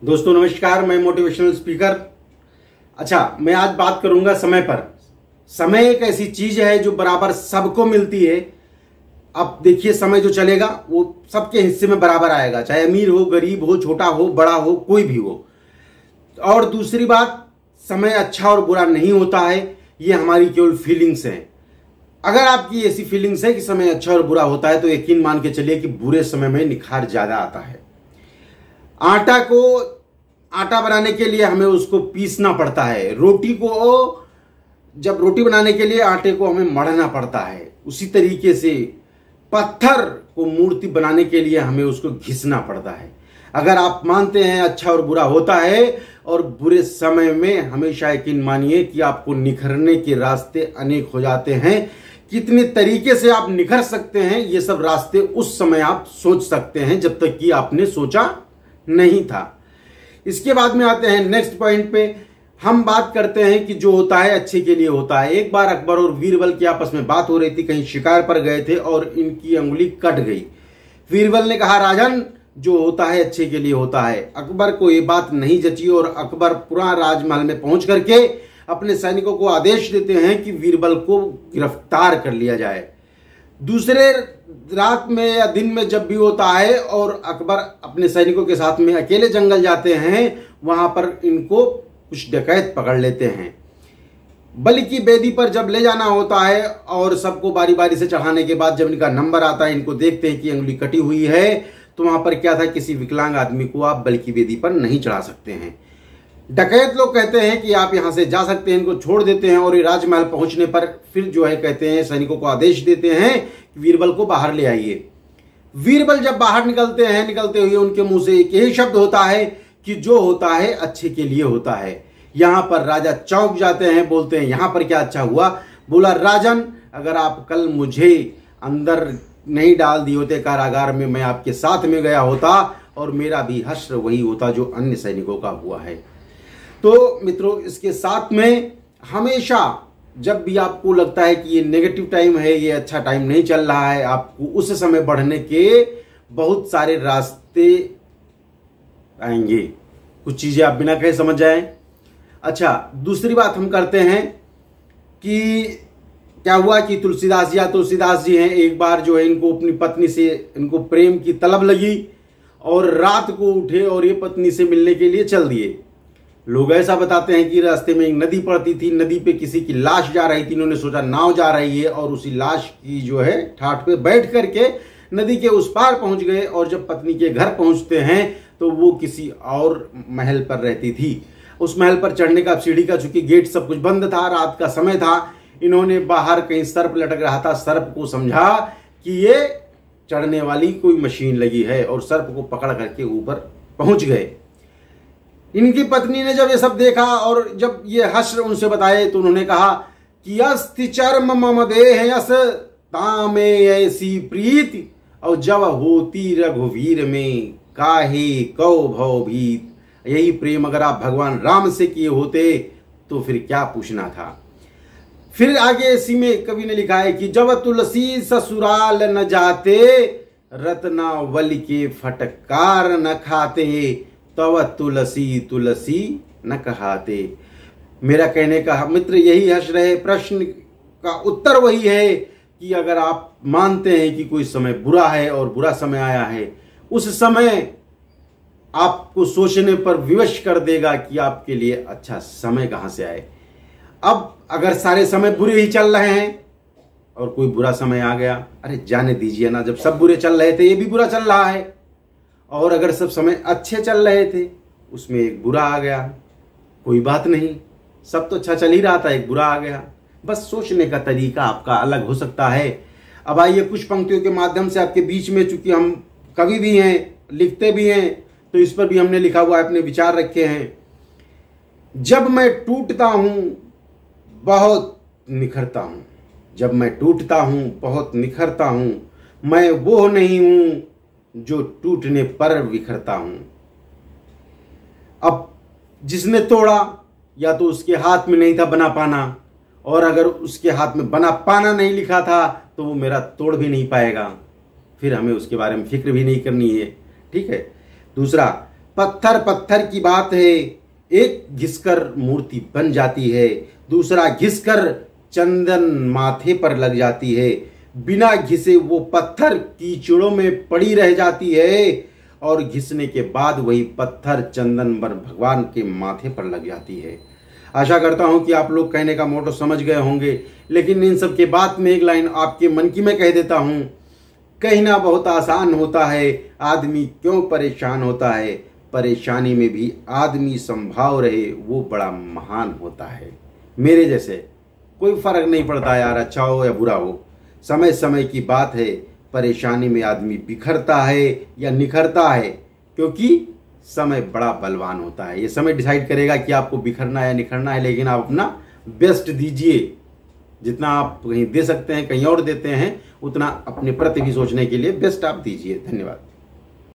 दोस्तों नमस्कार, मैं मोटिवेशनल स्पीकर। अच्छा, मैं आज बात करूंगा समय पर। समय एक ऐसी चीज है जो बराबर सबको मिलती है। अब देखिए, समय जो चलेगा वो सबके हिस्से में बराबर आएगा, चाहे अमीर हो, गरीब हो, छोटा हो, बड़ा हो, कोई भी हो। और दूसरी बात, समय अच्छा और बुरा नहीं होता है, ये हमारी केवल फीलिंग्स हैं। अगर आपकी ऐसी फीलिंग्स है कि समय अच्छा और बुरा होता है तो यकीन मान के चलिए कि बुरे समय में निखार ज्यादा आता है। आटा बनाने के लिए हमें उसको पीसना पड़ता है। जब रोटी बनाने के लिए आटे को हमें मढ़ना पड़ता है। उसी तरीके से पत्थर को मूर्ति बनाने के लिए हमें उसको घिसना पड़ता है। अगर आप मानते हैं अच्छा और बुरा होता है और बुरे समय में, हमेशा यकीन मानिए कि आपको निखरने के रास्ते अनेक हो जाते हैं। कितने तरीके से आप निखर सकते हैं, ये सब रास्ते उस समय आप सोच सकते हैं जब तक कि आपने सोचा नहीं था। इसके बाद में आते हैं नेक्स्ट पॉइंट पे। हम बात करते हैं कि जो होता है अच्छे के लिए होता है। एक बार अकबर और बीरबल की आपस में बात हो रही थी, कहीं शिकार पर गए थे और इनकी अंगुली कट गई। बीरबल ने कहा, राजन, जो होता है अच्छे के लिए होता है। अकबर को ये बात नहीं जची और अकबर पूरा राजमहल में पहुंच करके अपने सैनिकों को आदेश देते हैं कि बीरबल को गिरफ्तार कर लिया जाए। दूसरे रात में या दिन में जब भी होता है और अकबर अपने सैनिकों के साथ में अकेले जंगल जाते हैं, वहां पर इनको कुछ डकैत पकड़ लेते हैं। बलि की बेदी पर जब ले जाना होता है और सबको बारी बारी से चढ़ाने के बाद जब इनका नंबर आता है, इनको देखते हैं कि अंगुली कटी हुई है, तो वहां पर क्या था, किसी विकलांग आदमी को आप बलि की बेदी पर नहीं चढ़ा सकते हैं। डकैत लोग कहते हैं कि आप यहां से जा सकते हैं, इनको छोड़ देते हैं और ये राजमहल पहुंचने पर फिर जो है कहते हैं, सैनिकों को आदेश देते हैं कि बीरबल को बाहर ले आइए। बीरबल जब बाहर निकलते हैं, निकलते हुए उनके मुंह से एक यही शब्द होता है कि जो होता है अच्छे के लिए होता है। यहां पर राजा चौंक जाते हैं, बोलते हैं, यहां पर क्या अच्छा हुआ? बोला, राजन, अगर आप कल मुझे अंदर नहीं डाल दिए होते कारागार में, मैं आपके साथ में गया होता और मेरा भी हश्र वही होता जो अन्य सैनिकों का हुआ है। तो मित्रों, इसके साथ में हमेशा जब भी आपको लगता है कि ये नेगेटिव टाइम है, ये अच्छा टाइम नहीं चल रहा है, आपको उस समय बढ़ने के बहुत सारे रास्ते आएंगे। कुछ चीजें आप बिना कहे समझ जाएं। अच्छा, दूसरी बात हम करते हैं कि क्या हुआ कि तुलसीदास जी हैं। एक बार जो है इनको अपनी पत्नी से इनको प्रेम की तलब लगी और रात को उठे और ये पत्नी से मिलने के लिए चल दिए। लोग ऐसा बताते हैं कि रास्ते में एक नदी पड़ती थी, नदी पे किसी की लाश जा रही थी। इन्होंने सोचा नाव जा रही है और उसी लाश की जो है ठाठ पे बैठ करके नदी के उस पार पहुंच गए। और जब पत्नी के घर पहुंचते हैं तो वो किसी और महल पर रहती थी। उस महल पर चढ़ने का, सीढ़ी का, चूंकि गेट सब कुछ बंद था, रात का समय था, इन्होंने बाहर कहीं सर्प लटक रहा था, सर्प को समझा कि ये चढ़ने वाली कोई मशीन लगी है और सर्प को पकड़ करके ऊपर पहुंच गए। इनकी पत्नी ने जब ये सब देखा और जब ये हश्र उनसे बताए तो उन्होंने कहा कि अस्ति चर्म मम देह यस तामे ऐसी प्रीति, और जब होती रघुवीर में काहे कौ भव भीत। यही प्रेम अगर आप भगवान राम से किए होते तो फिर क्या पूछना था। फिर आगे इसी में कवि ने लिखा है कि जब तुलसी ससुराल न जाते, रत्नावली के फटकार न खाते, तब तुलसी तुलसी न कहाते। मेरा कहने का मित्र यही हश्र है। प्रश्न का उत्तर वही है कि अगर आप मानते हैं कि कोई समय बुरा है और बुरा समय आया है, उस समय आपको सोचने पर विवश कर देगा कि आपके लिए अच्छा समय कहां से आए। अब अगर सारे समय बुरे ही चल रहे हैं और कोई बुरा समय आ गया, अरे जाने दीजिए ना। जब सब बुरे चल रहे थे, ये भी बुरा चल रहा है। और अगर सब समय अच्छे चल रहे थे, उसमें एक बुरा आ गया, कोई बात नहीं, सब तो अच्छा चल ही रहा था, एक बुरा आ गया। बस सोचने का तरीका आपका अलग हो सकता है। अब आइए कुछ पंक्तियों के माध्यम से आपके बीच में, चूंकि हम कवि भी हैं, लिखते भी हैं, तो इस पर भी हमने लिखा हुआ है, अपने विचार रखे हैं। जब मैं टूटता हूं बहुत निखरता हूं, जब मैं टूटता हूं बहुत निखरता हूं, मैं वो नहीं हूं जो टूटने पर बिखरता हूं। अब जिसने तोड़ा, या तो उसके हाथ में नहीं था बना पाना, और अगर उसके हाथ में बना पाना नहीं लिखा था तो वो मेरा तोड़ भी नहीं पाएगा। फिर हमें उसके बारे में फिक्र भी नहीं करनी है। ठीक है। दूसरा, पत्थर पत्थर की बात है, एक घिसकर मूर्ति बन जाती है, दूसरा घिसकर चंदन माथे पर लग जाती है। बिना घिसे वो पत्थर कीचड़ों में पड़ी रह जाती है और घिसने के बाद वही पत्थर चंदन पर भगवान के माथे पर लग जाती है। आशा करता हूं कि आप लोग कहने का मोटो समझ गए होंगे, लेकिन इन सब के बाद में एक लाइन आपके मन की मैं कह देता हूं। कहना बहुत आसान होता है, आदमी क्यों परेशान होता है, परेशानी में भी आदमी संभाव रहे वो बड़ा महान होता है। मेरे जैसे कोई फर्क नहीं पड़ता यार, अच्छा हो या बुरा हो, समय समय की बात है। परेशानी में आदमी बिखरता है या निखरता है, क्योंकि समय बड़ा बलवान होता है। ये समय डिसाइड करेगा कि आपको बिखरना है या निखरना है, लेकिन आप अपना बेस्ट दीजिए। जितना आप कहीं दे सकते हैं कहीं और देते हैं, उतना अपने प्रति भी सोचने के लिए बेस्ट आप दीजिए। धन्यवाद।